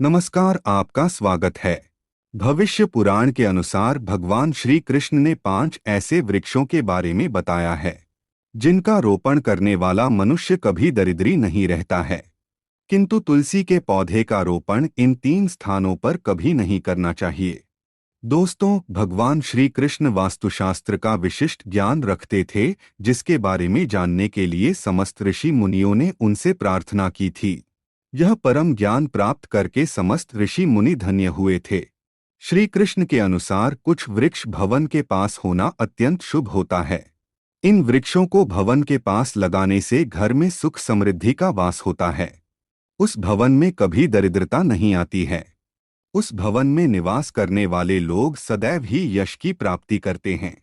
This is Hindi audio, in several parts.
नमस्कार, आपका स्वागत है। भविष्य पुराण के अनुसार भगवान श्री कृष्ण ने 5 ऐसे वृक्षों के बारे में बताया है जिनका रोपण करने वाला मनुष्य कभी दरिद्री नहीं रहता है। किंतु तुलसी के पौधे का रोपण इन 3 स्थानों पर कभी नहीं करना चाहिए। दोस्तों, भगवान श्री कृष्ण वास्तुशास्त्र का विशिष्ट ज्ञान रखते थे, जिसके बारे में जानने के लिए समस्त ऋषि मुनियों ने उनसे प्रार्थना की थी। यह परम ज्ञान प्राप्त करके समस्त ऋषि मुनि धन्य हुए थे। श्री कृष्ण के अनुसार कुछ वृक्ष भवन के पास होना अत्यंत शुभ होता है। इन वृक्षों को भवन के पास लगाने से घर में सुख समृद्धि का वास होता है। उस भवन में कभी दरिद्रता नहीं आती है। उस भवन में निवास करने वाले लोग सदैव ही यश की प्राप्ति करते हैं।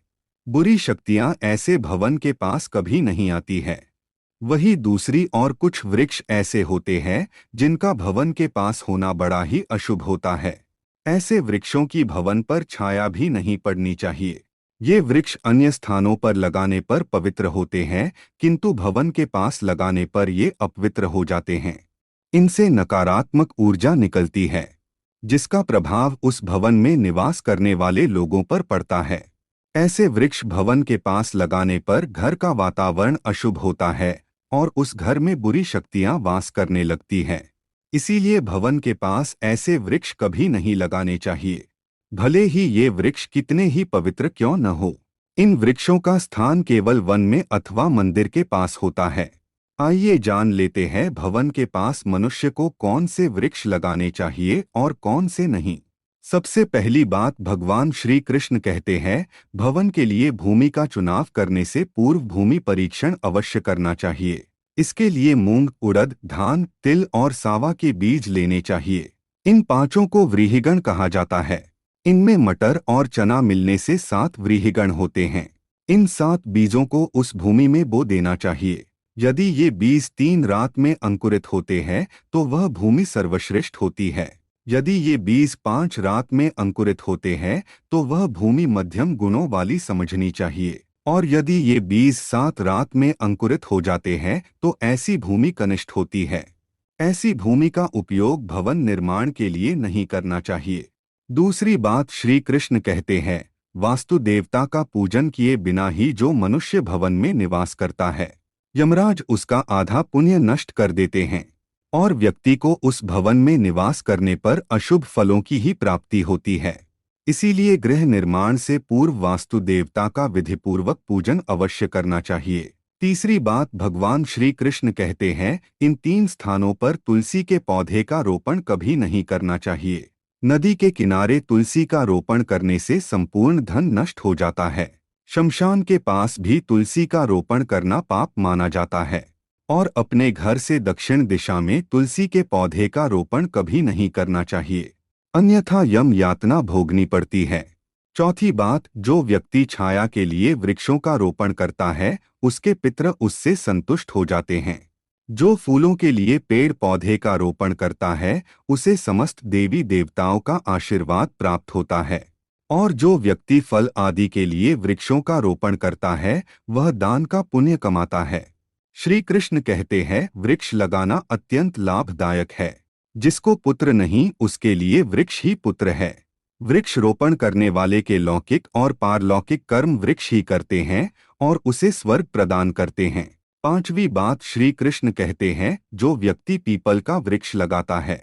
बुरी शक्तियां ऐसे भवन के पास कभी नहीं आती है। वही दूसरी और कुछ वृक्ष ऐसे होते हैं जिनका भवन के पास होना बड़ा ही अशुभ होता है। ऐसे वृक्षों की भवन पर छाया भी नहीं पड़नी चाहिए। ये वृक्ष अन्य स्थानों पर लगाने पर पवित्र होते हैं, किंतु भवन के पास लगाने पर ये अपवित्र हो जाते हैं। इनसे नकारात्मक ऊर्जा निकलती है, जिसका प्रभाव उस भवन में निवास करने वाले लोगों पर पड़ता है। ऐसे वृक्ष भवन के पास लगाने पर घर का वातावरण अशुभ होता है और उस घर में बुरी शक्तियां वास करने लगती हैं। इसीलिए भवन के पास ऐसे वृक्ष कभी नहीं लगाने चाहिए, भले ही ये वृक्ष कितने ही पवित्र क्यों न हो। इन वृक्षों का स्थान केवल वन में अथवा मंदिर के पास होता है। आइए जान लेते हैं भवन के पास मनुष्य को कौन से वृक्ष लगाने चाहिए और कौन से नहीं। सबसे पहली बात, भगवान श्री कृष्ण कहते हैं, भवन के लिए भूमि का चुनाव करने से पूर्व भूमि परीक्षण अवश्य करना चाहिए। इसके लिए मूंग, उड़द, धान, तिल और सावा के बीज लेने चाहिए। इन पांचों को व्रीहिगण कहा जाता है। इनमें मटर और चना मिलने से 7 व्रीहिगण होते हैं। इन 7 बीजों को उस भूमि में बो देना चाहिए। यदि ये बीज 3 रात में अंकुरित होते हैं तो वह भूमि सर्वश्रेष्ठ होती है। यदि ये बीज 5 रात में अंकुरित होते हैं तो वह भूमि मध्यम गुणों वाली समझनी चाहिए। और यदि ये बीज 7 रात में अंकुरित हो जाते हैं तो ऐसी भूमि कनिष्ठ होती है। ऐसी भूमि का उपयोग भवन निर्माण के लिए नहीं करना चाहिए। दूसरी बात, श्री कृष्ण कहते हैं, वास्तु देवता का पूजन किए बिना ही जो मनुष्य भवन में निवास करता है, यमराज उसका आधा पुण्य नष्ट कर देते हैं और व्यक्ति को उस भवन में निवास करने पर अशुभ फलों की ही प्राप्ति होती है। इसीलिए गृह निर्माण से पूर्व वास्तु देवता का विधिपूर्वक पूजन अवश्य करना चाहिए। तीसरी बात, भगवान श्री कृष्ण कहते हैं, इन 3 स्थानों पर तुलसी के पौधे का रोपण कभी नहीं करना चाहिए। नदी के किनारे तुलसी का रोपण करने से संपूर्ण धन नष्ट हो जाता है। शमशान के पास भी तुलसी का रोपण करना पाप माना जाता है। और अपने घर से दक्षिण दिशा में तुलसी के पौधे का रोपण कभी नहीं करना चाहिए, अन्यथा यम यातना भोगनी पड़ती है। चौथी बात, जो व्यक्ति छाया के लिए वृक्षों का रोपण करता है उसके पितृ उससे संतुष्ट हो जाते हैं। जो फूलों के लिए पेड़ पौधे का रोपण करता है उसे समस्त देवी देवताओं का आशीर्वाद प्राप्त होता है। और जो व्यक्ति फल आदि के लिए वृक्षों का रोपण करता है वह दान का पुण्य कमाता है। श्री कृष्ण कहते हैं, वृक्ष लगाना अत्यंत लाभदायक है। जिसको पुत्र नहीं उसके लिए वृक्ष ही पुत्र है। वृक्ष रोपण करने वाले के लौकिक और पारलौकिक कर्म वृक्ष ही करते हैं और उसे स्वर्ग प्रदान करते हैं। पांचवी बात, श्री कृष्ण कहते हैं, जो व्यक्ति पीपल का वृक्ष लगाता है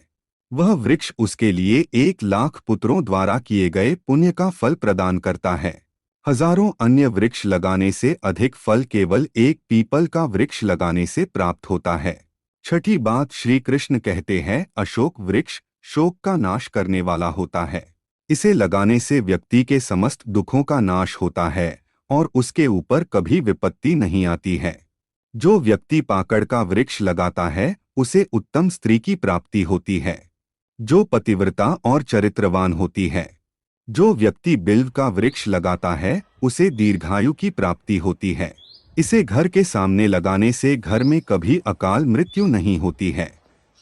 वह वृक्ष उसके लिए 1,00,000 पुत्रों द्वारा किए गए पुण्य का फल प्रदान करता है। हजारों अन्य वृक्ष लगाने से अधिक फल केवल एक पीपल का वृक्ष लगाने से प्राप्त होता है। छठी बात, श्री कृष्ण कहते हैं, अशोक वृक्ष शोक का नाश करने वाला होता है। इसे लगाने से व्यक्ति के समस्त दुखों का नाश होता है और उसके ऊपर कभी विपत्ति नहीं आती है। जो व्यक्ति पाकड़ का वृक्ष लगाता है उसे उत्तम स्त्री की प्राप्ति होती है, जो पतिव्रता और चरित्रवान होती है। जो व्यक्ति बिल्व का वृक्ष लगाता है उसे दीर्घायु की प्राप्ति होती है। इसे घर के सामने लगाने से घर में कभी अकाल मृत्यु नहीं होती है।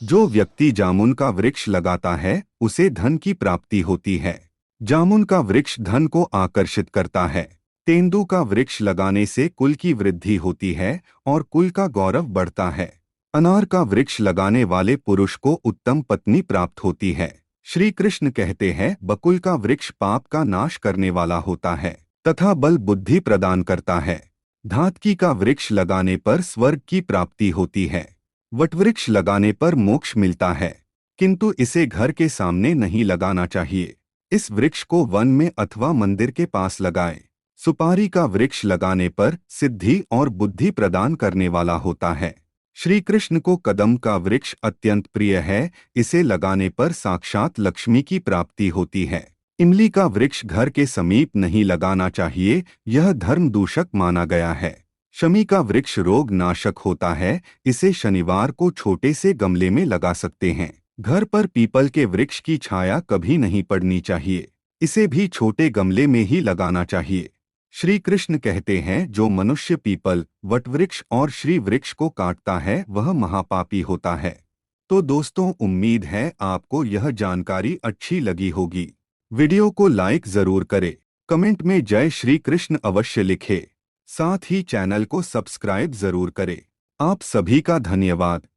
जो व्यक्ति जामुन का वृक्ष लगाता है उसे धन की प्राप्ति होती है। जामुन का वृक्ष धन को आकर्षित करता है। तेंदू का वृक्ष लगाने से कुल की वृद्धि होती है और कुल का गौरव बढ़ता है। अनार का वृक्ष लगाने वाले पुरुष को उत्तम पत्नी प्राप्त होती है। श्री कृष्ण कहते हैं, बकुल का वृक्ष पाप का नाश करने वाला होता है तथा बल बुद्धि प्रदान करता है। धातकी का वृक्ष लगाने पर स्वर्ग की प्राप्ति होती है। वटवृक्ष लगाने पर मोक्ष मिलता है, किंतु इसे घर के सामने नहीं लगाना चाहिए। इस वृक्ष को वन में अथवा मंदिर के पास लगाएं। सुपारी का वृक्ष लगाने पर सिद्धि और बुद्धि प्रदान करने वाला होता है। श्री कृष्ण को कदम का वृक्ष अत्यंत प्रिय है, इसे लगाने पर साक्षात लक्ष्मी की प्राप्ति होती है। इमली का वृक्ष घर के समीप नहीं लगाना चाहिए, यह धर्म दूषक माना गया है। शमी का वृक्ष रोग नाशक होता है, इसे शनिवार को छोटे से गमले में लगा सकते हैं। घर पर पीपल के वृक्ष की छाया कभी नहीं पड़नी चाहिए, इसे भी छोटे गमले में ही लगाना चाहिए। श्री कृष्ण कहते हैं, जो मनुष्य पीपल, वटवृक्ष और श्री वृक्ष को काटता है वह महापापी होता है। तो दोस्तों, उम्मीद है आपको यह जानकारी अच्छी लगी होगी। वीडियो को लाइक जरूर करें, कमेंट में जय श्री कृष्ण अवश्य लिखें। साथ ही चैनल को सब्सक्राइब जरूर करें। आप सभी का धन्यवाद।